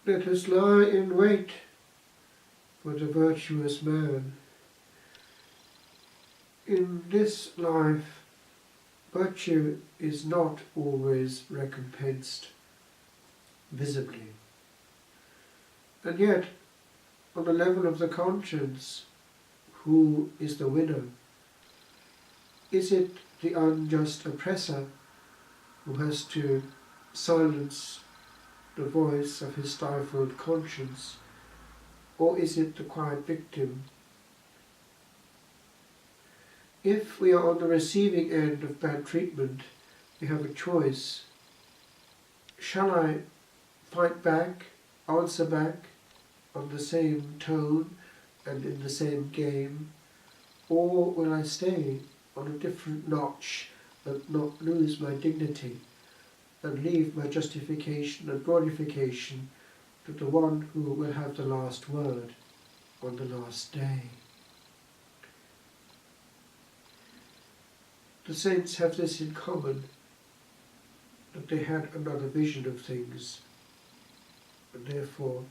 Let us lie in wait for the virtuous man. In this life, virtue is not always recompensed visibly. And yet, on the level of the conscience, who is the winner? Is it the unjust oppressor who has to silence the voice of his stifled conscience, or is it the quiet victim? If we are on the receiving end of bad treatment, we have a choice. Shall I fight back, answer back, on the same tone and in the same game, or will I stay on a different notch and not lose my dignity and leave my justification and glorification to the one who will have the last word on the last day? The saints have this in common, that they had another vision of things and therefore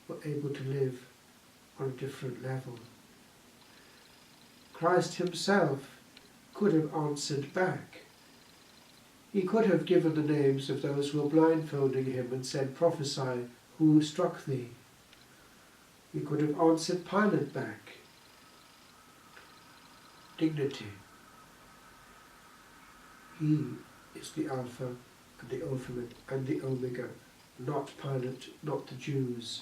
were able to live on a different level. Christ himself could have answered back. He could have given the names of those who were blindfolding him and said, "Prophesy, who struck thee?" He could have answered Pilate back. Dignity. He is the Alpha and the Omega, not Pilate, not the Jews,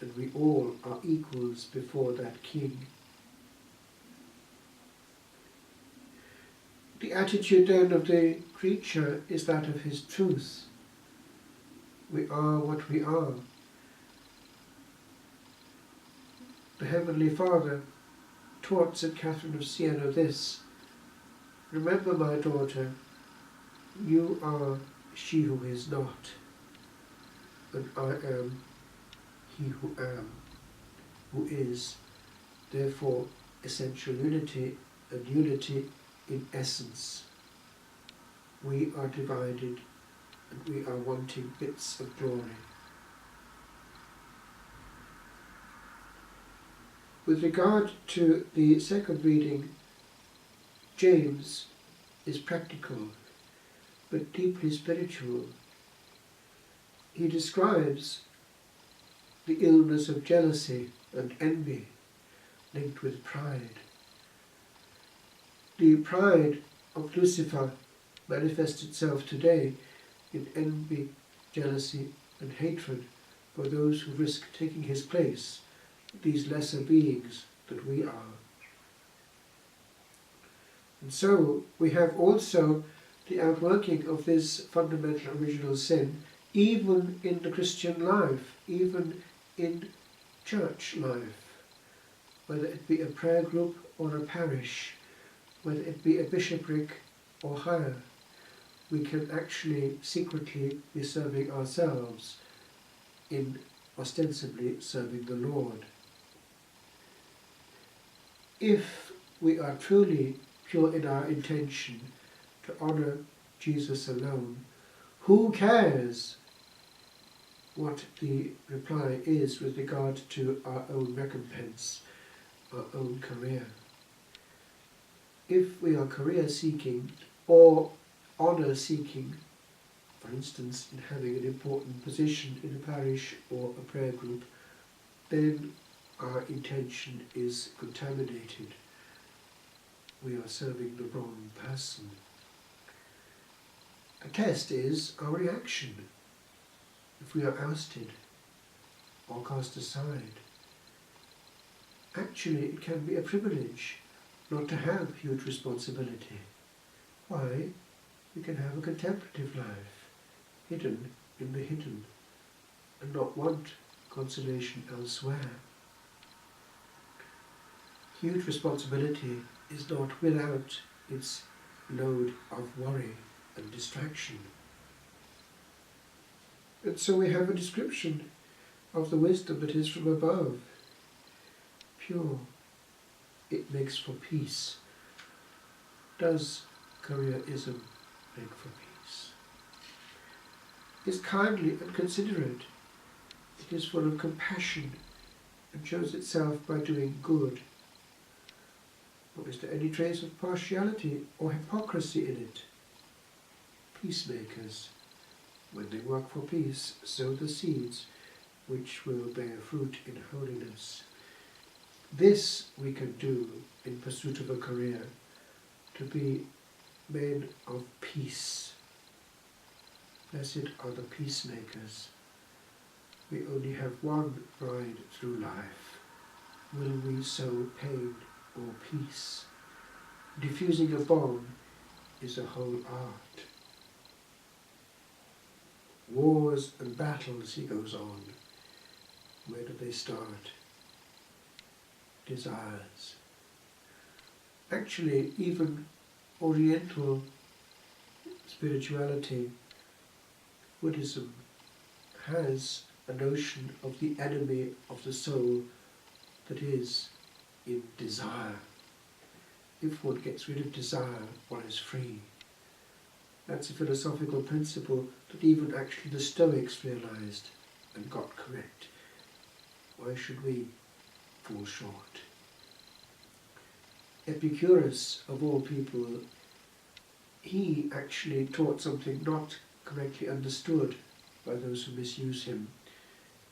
and we all are equals before that King. The attitude then of the creature is that of his truth. We are what we are. The Heavenly Father taught St. Catherine of Siena this: "Remember, my daughter, you are she who is not, and I am he who am, who is, therefore essential unity and unity in essence. We are divided and we are wanting bits of glory." With regard to the second reading, James is practical but deeply spiritual. He describes the illness of jealousy and envy linked with pride. The pride of Lucifer manifests itself today in envy, jealousy and hatred for those who risk taking his place, these lesser beings that we are. And so we have also the outworking of this fundamental original sin even in the Christian life, even in church life, whether it be a prayer group or a parish, whether it be a bishopric or higher. We can actually secretly be serving ourselves in ostensibly serving the Lord. If we are truly pure in our intention to honour Jesus alone, who cares what the reply is with regard to our own recompense, our own career? If we are career seeking or honour seeking, for instance in having an important position in a parish or a prayer group, then our intention is contaminated. We are serving the wrong person. A test is our reaction. If we are ousted or cast aside, actually it can be a privilege not to have huge responsibility. Why? We can have a contemplative life, hidden in the hidden, and not want consolation elsewhere. Huge responsibility is not without its load of worry and distraction. And so we have a description of the wisdom that is from above. Pure, it makes for peace. Does careerism make for peace? Is kindly and considerate. It is full of compassion and shows itself by doing good. Nor is there any trace of partiality or hypocrisy in it. Peacemakers, when they work for peace, sow the seeds which will bear fruit in holiness. This we can do in pursuit of a career, to be men of peace. Blessed are the peacemakers. We only have one ride through life. Will we sow pain or peace? Diffusing a bomb is a whole art. Wars and battles, he goes on. Where do they start? Desires. Actually, even Oriental spirituality, Buddhism, has a notion of the enemy of the soul that is in desire. If one gets rid of desire, one is free. That's a philosophical principle that even actually the Stoics realized and got correct. Why should we fall short? Epicurus, of all people, he actually taught something not correctly understood by those who misuse him.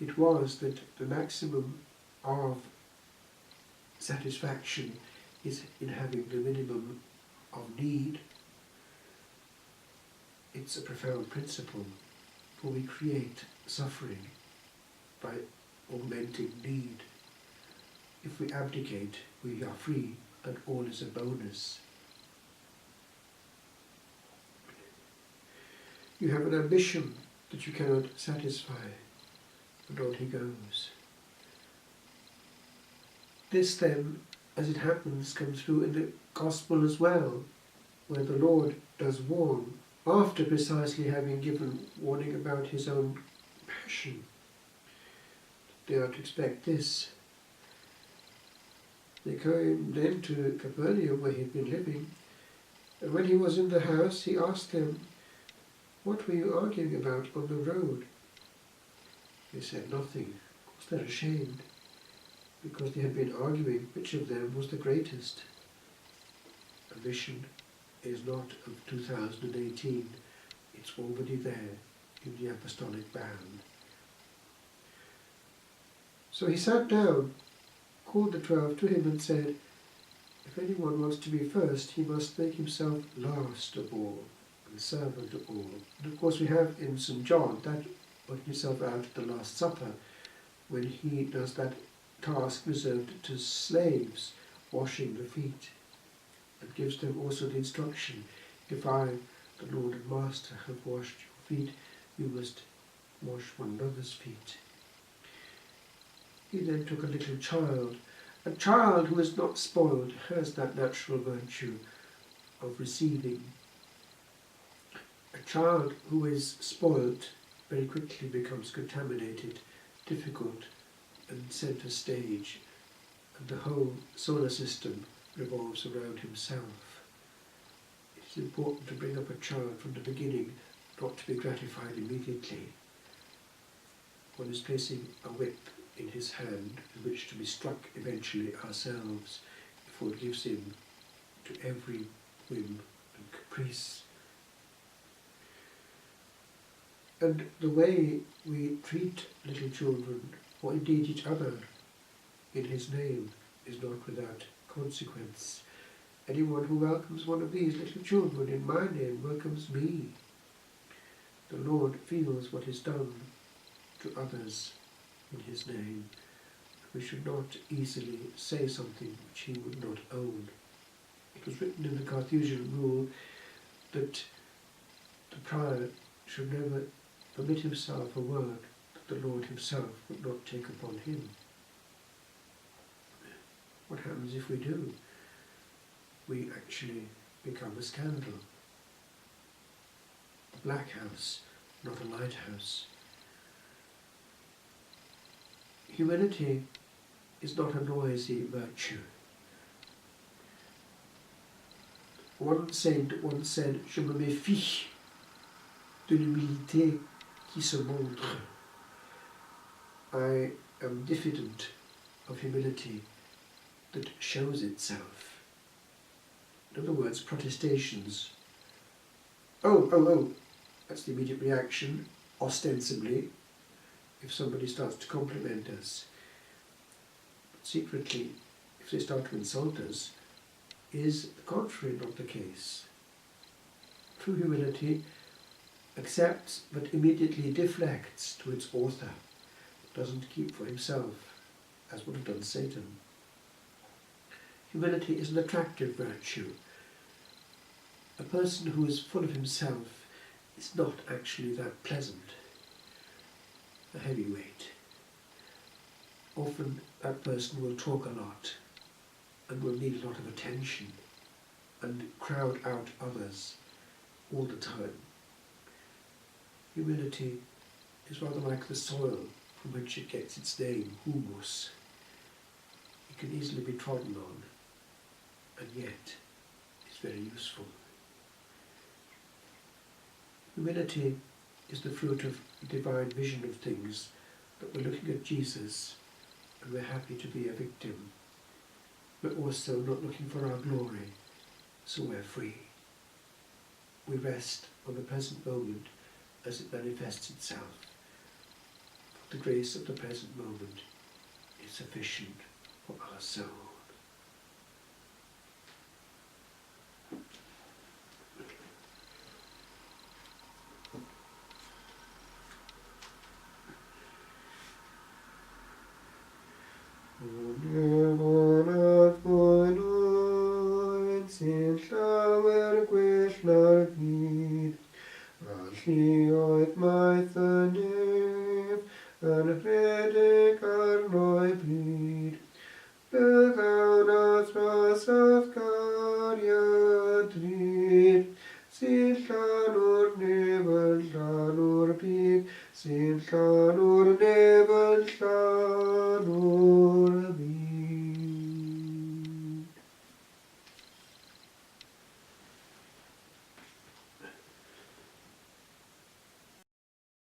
It was that the maximum of satisfaction is in having the minimum of need. It's a profound principle, for we create suffering by augmenting need. If we abdicate, we are free, and all is a bonus. You have an ambition that you cannot satisfy, and on he goes. This then, as it happens, comes through in the Gospel as well, where the Lord does warn, after precisely having given warning about his own passion. They are to expect this. They came then to Capernaum, where he had been living, and when he was in the house, he asked them, "What were you arguing about on the road?" They said nothing. Of course they're ashamed, because they had been arguing which of them was the greatest. Ambition is not of 2018, it's already there in the apostolic band. So he sat down, called the 12 to him and said, if anyone wants to be first, he must make himself last of all, and servant of all. And of course we have in St. John that putting himself out at the Last Supper, when he does that task reserved to slaves, washing the feet, and gives them also the instruction, if I, the Lord and Master, have washed your feet, you must wash one another's feet. He then took a little child. A child who is not spoiled has that natural virtue of receiving. A child who is spoilt very quickly becomes contaminated, difficult, and centre stage, and the whole solar system revolves around himself. It is important to bring up a child from the beginning, not to be gratified immediately. One is placing a whip in his hand, in which to be struck eventually ourselves, if one gives in to every whim and caprice. And the way we treat little children, or indeed each other, in his name, is not without consequence. Anyone who welcomes one of these little children in my name welcomes me. The Lord feels what is done to others in his name. We should not easily say something which he would not own. It was written in the Carthusian rule that the prior should never permit himself a word that the Lord himself would not take upon him. What happens if we do? We actually become a scandal. A black house, not a lighthouse. Humility is not a noisy virtue. One saint once said, "Je me méfie de l'humilité qui se montre." I am diffident of humility that shows itself. In other words, protestations. Oh, that's the immediate reaction, ostensibly, if somebody starts to compliment us. But secretly, if they start to insult us, is the contrary not the case. True humility accepts but immediately deflects to its author, doesn't keep for himself, as would have done Satan. Humility is an attractive virtue. A person who is full of himself is not actually that pleasant, a heavyweight. Often that person will talk a lot and will need a lot of attention and crowd out others all the time. Humility is rather like the soil from which it gets its name, humus. It can easily be trodden on, and yet is very useful. Humility is the fruit of divine vision of things, that we're looking at Jesus and we're happy to be a victim. We're also not looking for our glory, so we're free. We rest on the present moment as it manifests itself. The grace of the present moment is sufficient for our soul. Oed maith y nef, yn rhedeg arno'i bryd. Byddawn at ras ath gariad sy'n llanw'r nef yn llanw'r byd, sy'n llanw'r nef yn llanw'r